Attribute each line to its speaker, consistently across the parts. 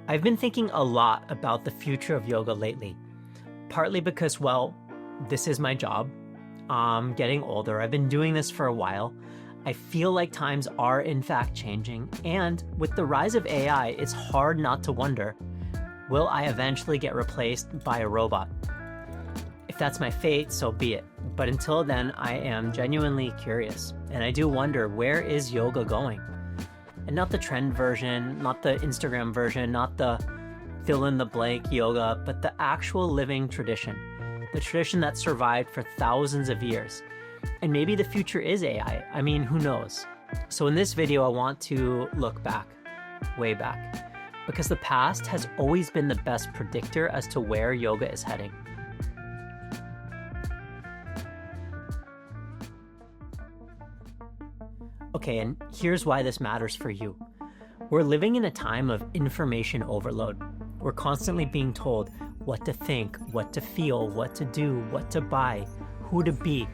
Speaker 1: I've been thinking a lot about the future of yoga lately, partly because, well, this is my job. I'm getting older. I've been doing this for a while. I feel like times are in fact changing, and with the rise of AI, it's hard not to wonder, will I eventually get replaced by a robot? If that's my fate, so be it. But until then, I am genuinely curious, and I do wonder, where is yoga going? And not the trend version, not the Instagram version, not the fill-in-the-blank yoga, but the actual living tradition. The tradition that survived for thousands of years. And maybe the future is AI. I mean, who knows? So in this video, I want to look back, way back, because the past has always been the best predictor as to where yoga is heading. Okay, and here's why this matters for you. We're living in a time of information overload. We're constantly being told what to think, what to feel, what to do, what to buy, who to be.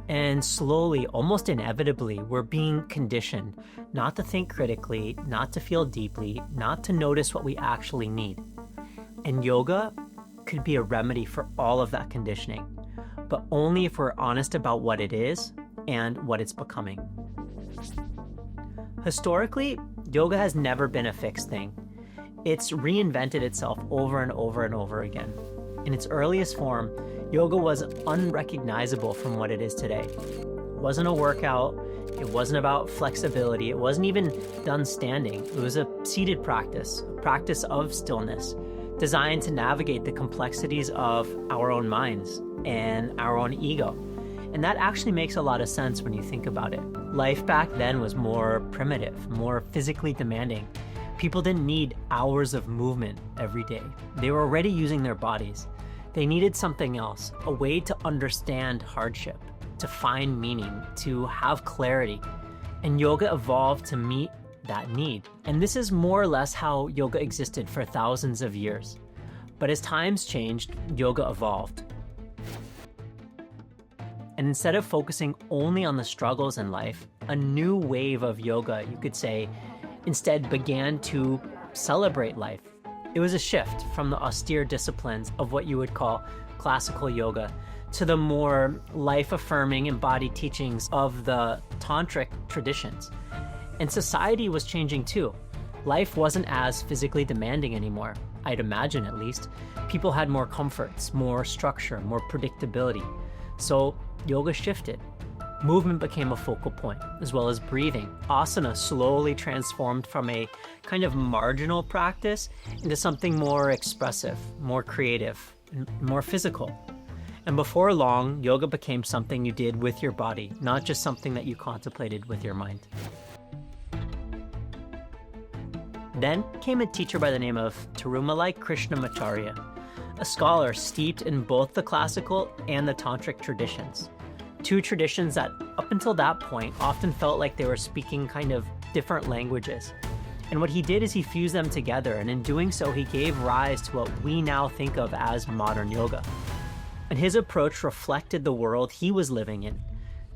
Speaker 1: And slowly, almost inevitably, we're being conditioned not to think critically, not to feel deeply, not to notice what we actually need. And yoga could be a remedy for all of that conditioning, but only if we're honest about what it is and what it's becoming. Historically, yoga has never been a fixed thing. It's reinvented itself over and over and over again. In its earliest form, yoga was unrecognizable from what it is today. It wasn't a workout, it wasn't about flexibility, it wasn't even done standing. It was a seated practice, a practice of stillness, designed to navigate the complexities of our own minds and our own ego. And that actually makes a lot of sense when you think about it. Life back then was more primitive, more physically demanding. People didn't need hours of movement every day. They were already using their bodies. They needed something else, a way to understand hardship, to find meaning, to have clarity. And yoga evolved to meet that need. And this is more or less how yoga existed for thousands of years. But as times changed, yoga evolved. And instead of focusing only on the struggles in life, a new wave of yoga, you could say, instead began to celebrate life. It was a shift from the austere disciplines of what you would call classical yoga to the more life-affirming embodied teachings of the tantric traditions. And society was changing too. Life wasn't as physically demanding anymore, I'd imagine at least. People had more comforts, more structure, more predictability. So yoga shifted. Movement became a focal point, as well as breathing. Asana slowly transformed from a kind of marginal practice into something more expressive, more creative, and more physical. And before long, yoga became something you did with your body, not just something that you contemplated with your mind. Then came a teacher by the name of Tirumalai Krishnamacharya, a scholar steeped in both the classical and the tantric traditions. Two traditions that, up until that point, often felt like they were speaking kind of different languages. And what he did is he fused them together, and in doing so, he gave rise to what we now think of as modern yoga. And his approach reflected the world he was living in.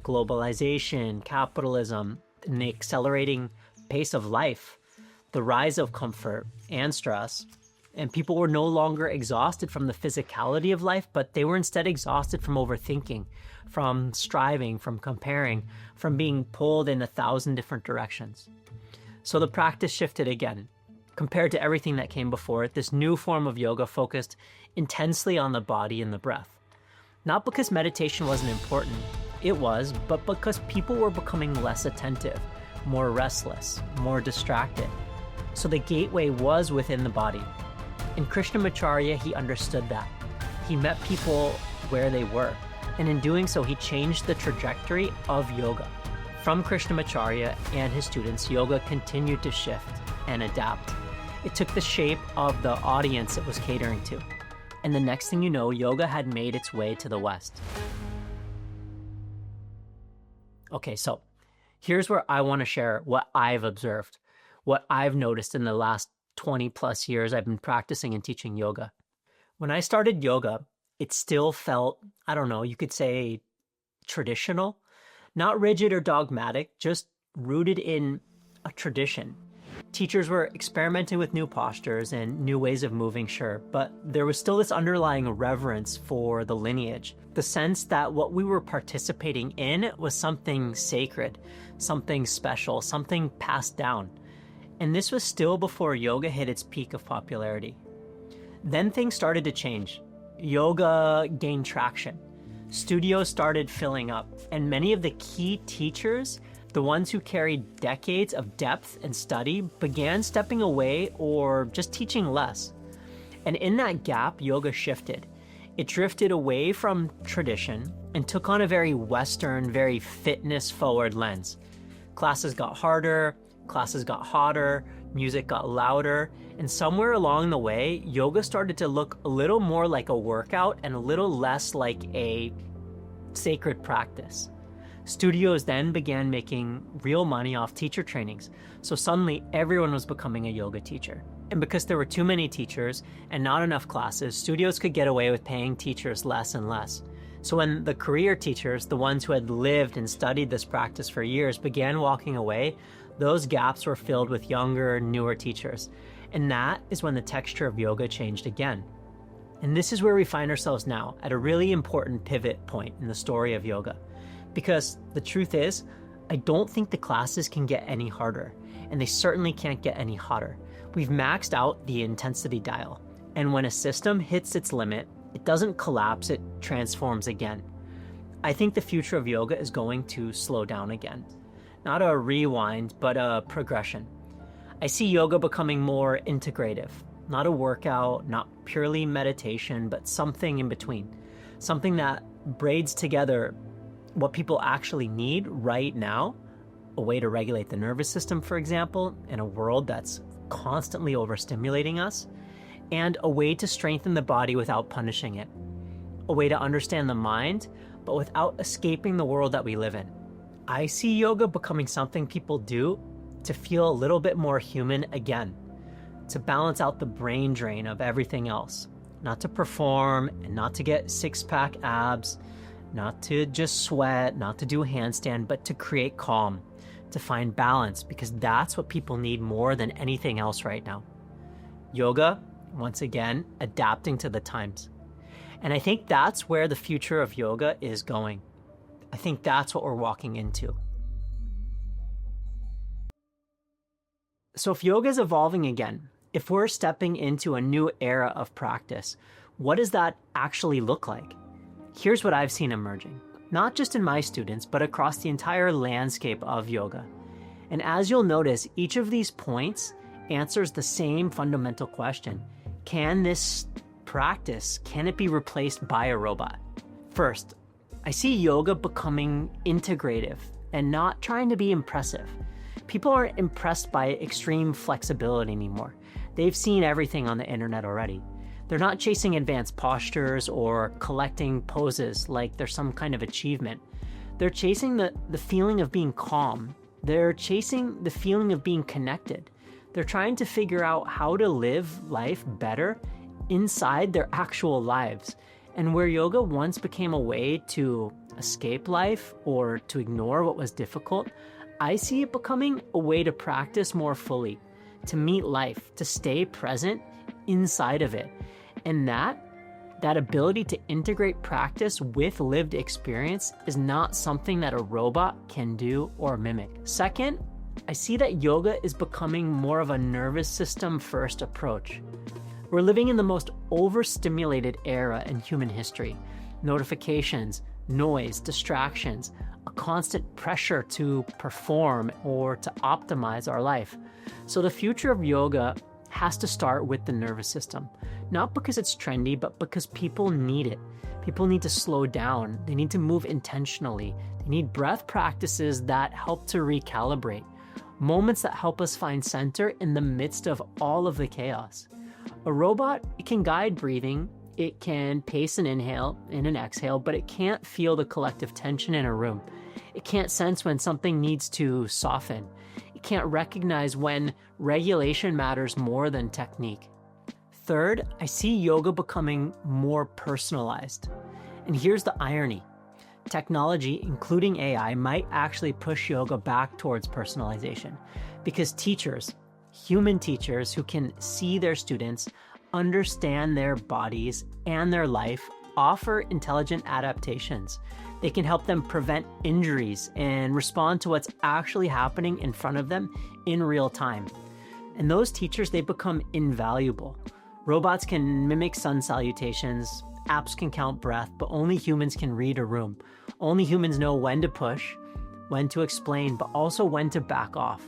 Speaker 1: Globalization, capitalism, and the accelerating pace of life, the rise of comfort and stress. And people were no longer exhausted from the physicality of life, but they were instead exhausted from overthinking, from striving, from comparing, from being pulled in 1,000 different directions. So the practice shifted again. Compared to everything that came before it, this new form of yoga focused intensely on the body and the breath. Not because meditation wasn't important, it was, but because people were becoming less attentive, more restless, more distracted. So the gateway was within the body. In Krishnamacharya, he understood that. He met people where they were, and in doing so, he changed the trajectory of yoga. From Krishnamacharya and his students, yoga continued to shift and adapt. It took the shape of the audience it was catering to. And the next thing you know, yoga had made its way to the West. Okay, so here's where I want to share what I've observed, what I've noticed in the last 20 plus years I've been practicing and teaching yoga. When I started yoga, it still felt, I don't know, you could say traditional, not rigid or dogmatic, just rooted in a tradition. Teachers were experimenting with new postures and new ways of moving, sure, but there was still this underlying reverence for the lineage, the sense that what we were participating in was something sacred, something special, something passed down. And this was still before yoga hit its peak of popularity. Then things started to change. Yoga gained traction. Studios started filling up, and many of the key teachers, the ones who carried decades of depth and study, began stepping away or just teaching less. And in that gap, yoga shifted. It drifted away from tradition and took on a very Western, very fitness-forward lens. Classes got harder, classes got hotter, music got louder, and somewhere along the way, yoga started to look a little more like a workout and a little less like a sacred practice. Studios then began making real money off teacher trainings, so suddenly everyone was becoming a yoga teacher. And because there were too many teachers and not enough classes, studios could get away with paying teachers less and less. So when the career teachers, the ones who had lived and studied this practice for years, began walking away, those gaps were filled with younger, newer teachers. And that is when the texture of yoga changed again. And this is where we find ourselves now, at a really important pivot point in the story of yoga. Because the truth is, I don't think the classes can get any harder, and they certainly can't get any hotter. We've maxed out the intensity dial, and when a system hits its limit, it doesn't collapse, it transforms again. I think the future of yoga is going to slow down again. Not a rewind, but a progression. I see yoga becoming more integrative, not a workout, not purely meditation, but something in between. Something that braids together what people actually need right now, a way to regulate the nervous system, for example, in a world that's constantly overstimulating us, and a way to strengthen the body without punishing it, a way to understand the mind, but without escaping the world that we live in. I see yoga becoming something people do to feel a little bit more human again, to balance out the brain drain of everything else, not to perform and not to get six-pack abs, not to just sweat, not to do a handstand, but to create calm, to find balance, because that's what people need more than anything else right now. Yoga, once again, adapting to the times. And I think that's where the future of yoga is going. I think that's what we're walking into. So if yoga is evolving again, if we're stepping into a new era of practice, what does that actually look like? Here's what I've seen emerging, not just in my students, but across the entire landscape of yoga. And as you'll notice, each of these points answers the same fundamental question. Can this practice, can it be replaced by a robot? First, I see yoga becoming integrative and not trying to be impressive. People aren't impressed by extreme flexibility anymore. They've seen everything on the internet already. They're not chasing advanced postures or collecting poses like they're some kind of achievement. They're chasing the feeling of being calm. They're chasing the feeling of being connected. They're trying to figure out how to live life better inside their actual lives. And where yoga once became a way to escape life or to ignore what was difficult, I see it becoming a way to practice more fully, to meet life, to stay present inside of it. And that ability to integrate practice with lived experience is not something that a robot can do or mimic. Second, I see that yoga is becoming more of a nervous system first approach. We're living in the most overstimulated era in human history. Notifications, noise, distractions, a constant pressure to perform or to optimize our life. So the future of yoga has to start with the nervous system, not because it's trendy, but because people need it. People need to slow down. They need to move intentionally. They need breath practices that help to recalibrate, moments that help us find center in the midst of all of the chaos. A robot, it can guide breathing, it can pace an inhale and an exhale, but it can't feel the collective tension in a room. It can't sense when something needs to soften. It can't recognize when regulation matters more than technique. Third, I see yoga becoming more personalized. And here's the irony. Technology, including AI, might actually push yoga back towards personalization because teachers, Human teachers who can see their students, understand their bodies and their life, offer intelligent adaptations. They can help them prevent injuries and respond to what's actually happening in front of them in real time. And those teachers, they become invaluable. Robots can mimic sun salutations, apps can count breath, but only humans can read a room. Only humans know when to push, when to explain, but also when to back off.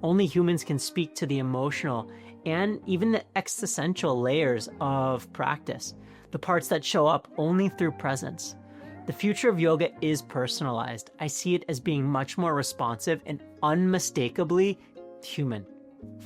Speaker 1: Only humans can speak to the emotional and even the existential layers of practice, the parts that show up only through presence. The future of yoga is personalized. I see it as being much more responsive and unmistakably human.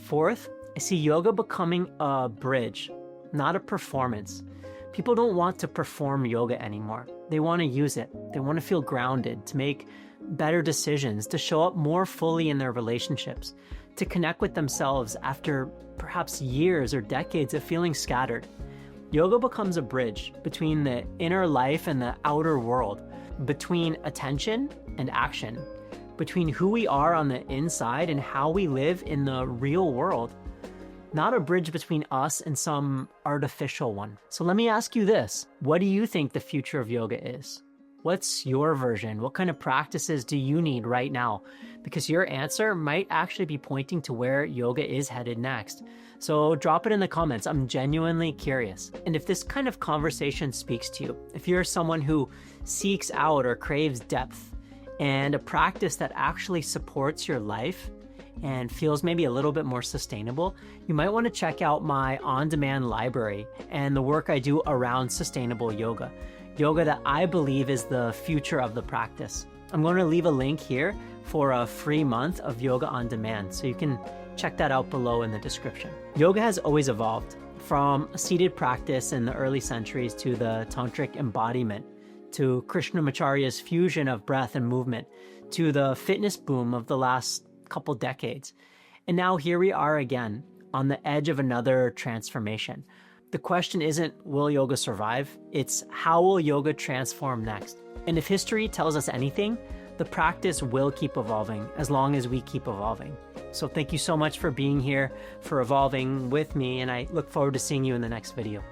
Speaker 1: Fourth, I see yoga becoming a bridge, not a performance. People don't want to perform yoga anymore. They want to use it. They want to feel grounded, to make better decisions, to show up more fully in their relationships, to connect with themselves after perhaps years or decades of feeling scattered. Yoga becomes a bridge between the inner life and the outer world, between attention and action, between who we are on the inside and how we live in the real world. Not a bridge between us and some artificial one. So let me ask you this. What do you think the future of yoga is? What's your version? What kind of practices do you need right now? Because your answer might actually be pointing to where yoga is headed next. So drop it in the comments. I'm genuinely curious. And if this kind of conversation speaks to you, if you're someone who seeks out or craves depth and a practice that actually supports your life and feels maybe a little bit more sustainable, you might want to check out my on-demand library and the work I do around sustainable yoga. Yoga that I believe is the future of the practice. I'm going to leave a link here for a free month of Yoga on Demand, so you can check that out below in the description. Yoga has always evolved from a seated practice in the early centuries to the tantric embodiment, to Krishnamacharya's fusion of breath and movement, to the fitness boom of the last couple decades. And now here we are again on the edge of another transformation. The question isn't, will yoga survive? It's, how will yoga transform next? And if history tells us anything, the practice will keep evolving as long as we keep evolving. So thank you so much for being here, for evolving with me, and I look forward to seeing you in the next video.